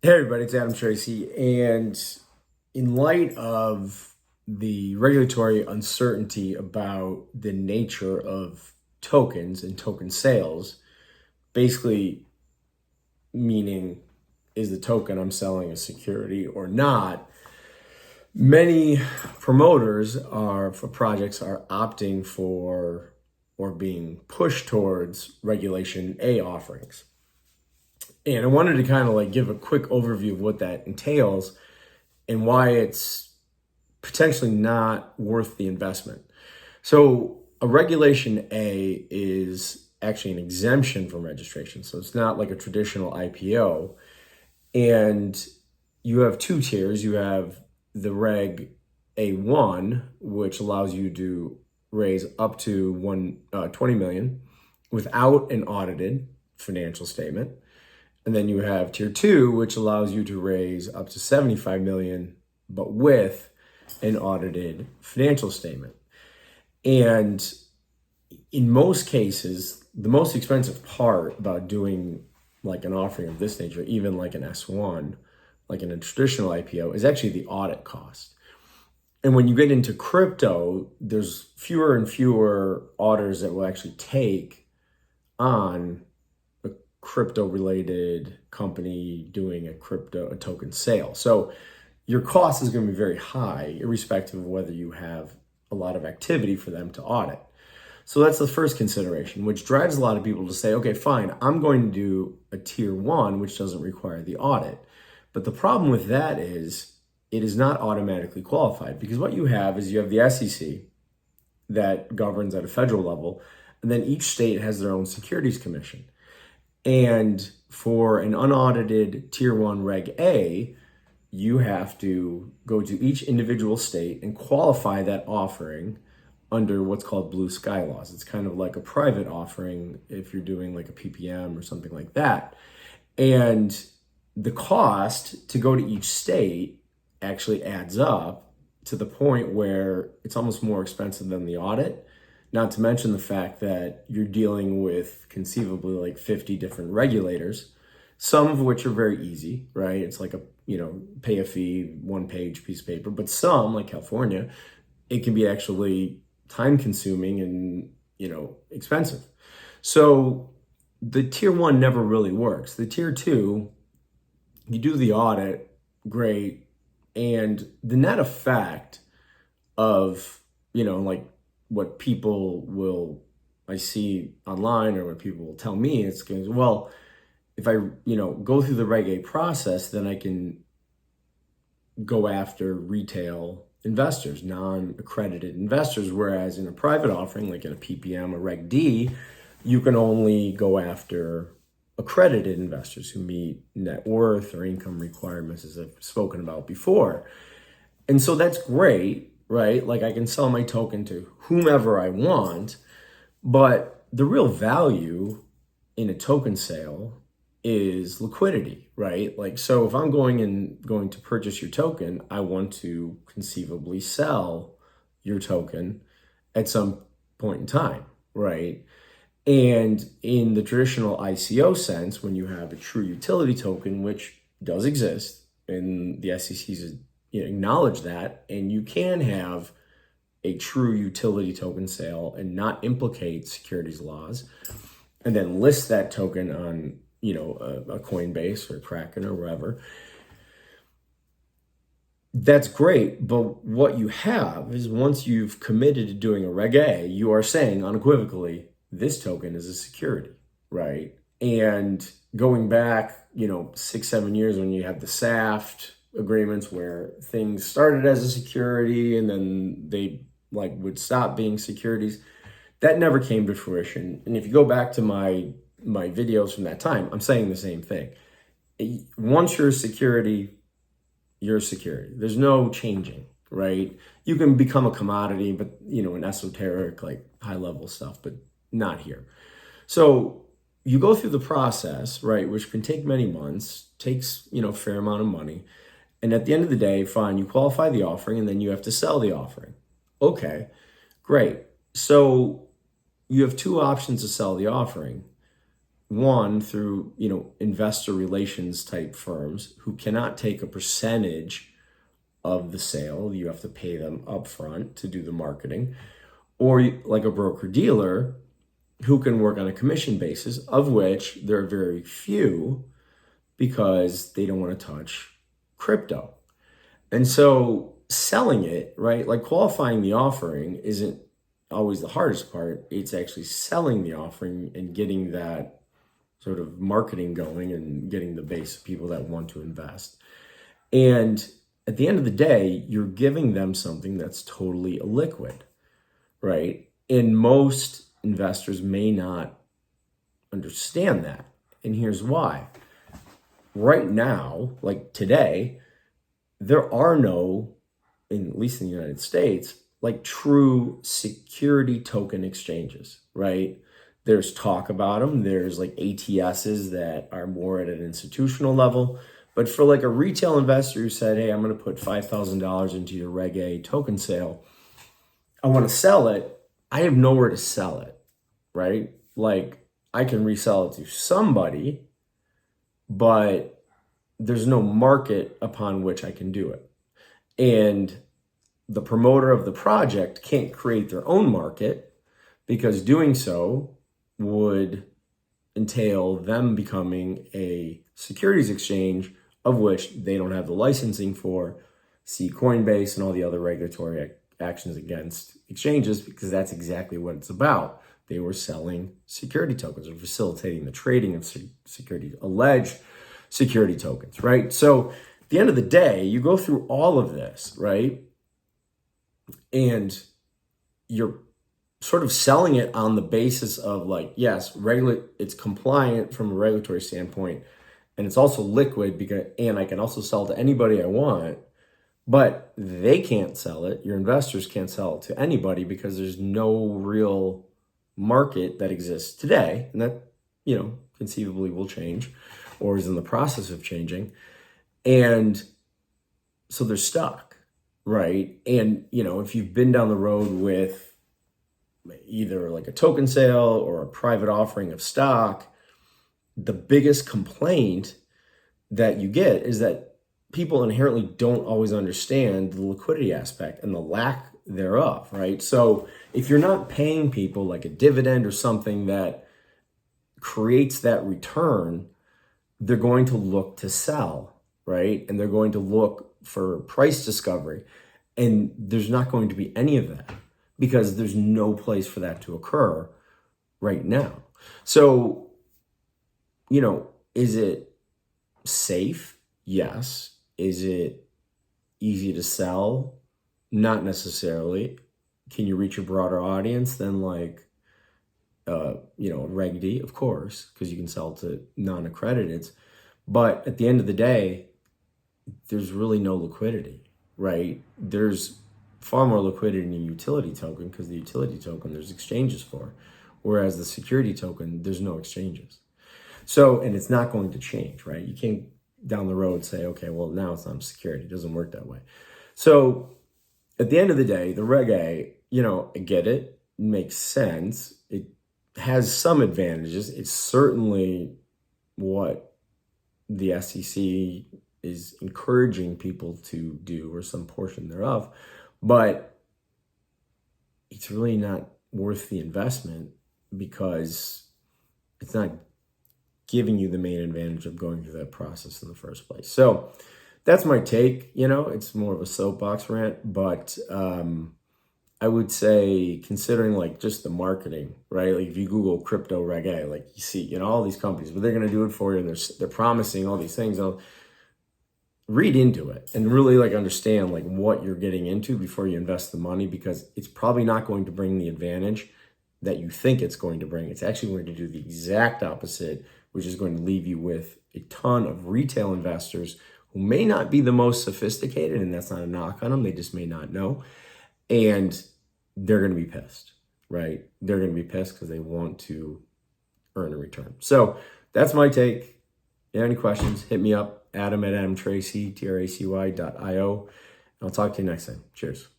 Hey everybody, it's Tracy. And in light of the regulatory uncertainty about the nature of tokens and token sales, basically meaning is the token I'm selling a security or not, many promoters for projects are opting for or being pushed towards Regulation A offerings. And I wanted to kind of give a quick overview of what that entails and why it's potentially not worth the investment. So a Regulation A is actually an exemption from registration. So it's not like a traditional IPO. And you have two tiers. You have the Reg A1, which allows you to raise up to 20 million without an audited financial statement. And then you have tier 2, which allows you to raise up to 75 million, but with an audited financial statement. And in most cases, the most expensive part about doing like an offering of this nature, even like an S1, like in a traditional IPO, is actually the audit cost. And when you get into crypto, there's fewer and fewer auditors that will actually take on crypto-related company doing a token sale. So your cost is going to be very high, irrespective of whether you have a lot of activity for them to audit. So that's the first consideration, which drives a lot of people to say, okay, fine, I'm going to do a tier 1, which doesn't require the audit. But the problem with that is it is not automatically qualified, because what you have is you have the SEC that governs at a federal level, and then each state has their own securities commission. And for an unaudited tier 1 Reg A, you have to go to each individual state and qualify that offering under what's called blue sky laws. It's kind of like a private offering if you're doing like a PPM or something like that. And the cost to go to each state actually adds up to the point where it's almost more expensive than the audit. Not to mention the fact that you're dealing with conceivably like 50 different regulators, some of which are very easy, right? It's like pay a fee, 1-page piece of paper. But some, like California, it can be actually time consuming and, expensive. So the tier 1 never really works. The tier 2, you do the audit, great. And the net effect of, what I see online or what people will tell me, it's going, well, if I, go through the Reg A process, then I can go after retail investors, non-accredited investors. Whereas in a private offering, like in a PPM or Reg D, you can only go after accredited investors who meet net worth or income requirements, as I've spoken about before. And so that's great, right? Like I can sell my token to whomever I want, but the real value in a token sale is liquidity, right? Like, so if I'm going to purchase your token, I want to conceivably sell your token at some point in time, right? And in the traditional ICO sense, when you have a true utility token, which does exist, and the SEC's acknowledge that, and you can have a true utility token sale and not implicate securities laws, and then list that token on a Coinbase or Kraken or wherever. That's great, but what you have is once you've committed to doing a Reg A, you are saying unequivocally, this token is a security, right? And going back, 6-7 years when you had the SAFT agreements where things started as a security and then they would stop being securities, that never came to fruition. And if you go back to my videos from that time, I'm saying the same thing. Once you're a security, you're a security. There's no changing, right? You can become a commodity, but an esoteric, high level stuff, but not here. So you go through the process, right, which can take many months, takes, a fair amount of money. And at the end of the day, fine, you qualify the offering and then you have to sell the offering. Okay, great. So you have two options to sell the offering. one, through, investor relations type firms who cannot take a percentage of the sale. You have to pay them upfront to do the marketing, or like a broker dealer who can work on a commission basis, of which there are very few because they don't want to touch crypto. And so selling it, right? Like qualifying the offering isn't always the hardest part. It's actually selling the offering and getting that sort of marketing going and getting the base of people that want to invest. And at the end of the day, you're giving them something that's totally illiquid, right? And most investors may not understand that. And here's why. Right now, like today, there are no, at least in the United States, like true security token exchanges, right? There's talk about them. There's like ATSs that are more at an institutional level. But for like a retail investor who said, hey, I'm going to put $5,000 into your Reg A token sale, I want to sell it, I have nowhere to sell it, right? Like I can resell it to somebody, but there's no market upon which I can do it. And the promoter of the project can't create their own market because doing so would entail them becoming a securities exchange of which they don't have the licensing for. See Coinbase and all the other regulatory actions against exchanges, because that's exactly what it's about. They were selling security tokens or facilitating the trading of alleged security tokens, right? So at the end of the day, you go through all of this, right? And you're sort of selling it on the basis of like, yes, it's compliant from a regulatory standpoint, and it's also liquid and I can also sell to anybody I want, but they can't sell it. Your investors can't sell it to anybody because there's no real market that exists today, and that, conceivably will change or is in the process of changing. And so they're stuck, right? And, if you've been down the road with either like a token sale or a private offering of stock, the biggest complaint that you get is that people inherently don't always understand the liquidity aspect and the lack thereof, right? So if you're not paying people like a dividend or something that creates that return, they're going to look to sell, right? And they're going to look for price discovery. And there's not going to be any of that because there's no place for that to occur right now. So, is it safe? Yes. Is it easy to sell? Not necessarily. Can you reach a broader audience than like, Reg D? Of course, because you can sell to non-accrediteds. But at the end of the day, there's really no liquidity, right? There's far more liquidity in a utility token because the utility token there's exchanges for, whereas the security token, there's no exchanges. So, and it's not going to change, right? You can't down the road say, okay, well, now it's not security. It doesn't work that way. So at the end of the day, the Reg A, I get it, makes sense. It has some advantages. It's certainly what the SEC is encouraging people to do, or some portion thereof, but it's really not worth the investment because it's not giving you the main advantage of going through that process in the first place. So that's my take. It's more of a soapbox rant, but I would say, considering like just the marketing, right? Like if you Google crypto Reg A, like you see, all these companies, but they're going to do it for you, and they're promising all these things. I'll read into it and really like understand like what you're getting into before you invest the money, because it's probably not going to bring the advantage that you think it's going to bring. It's actually going to do the exact opposite, which is going to leave you with a ton of retail investors who may not be the most sophisticated, and that's not a knock on them. They just may not know. And they're going to be pissed, right? They're going to be pissed because they want to earn a return. So that's my take. If you have any questions, hit me up, Adam at AdamTracy, Tracy.io. I'll talk to you next time. Cheers.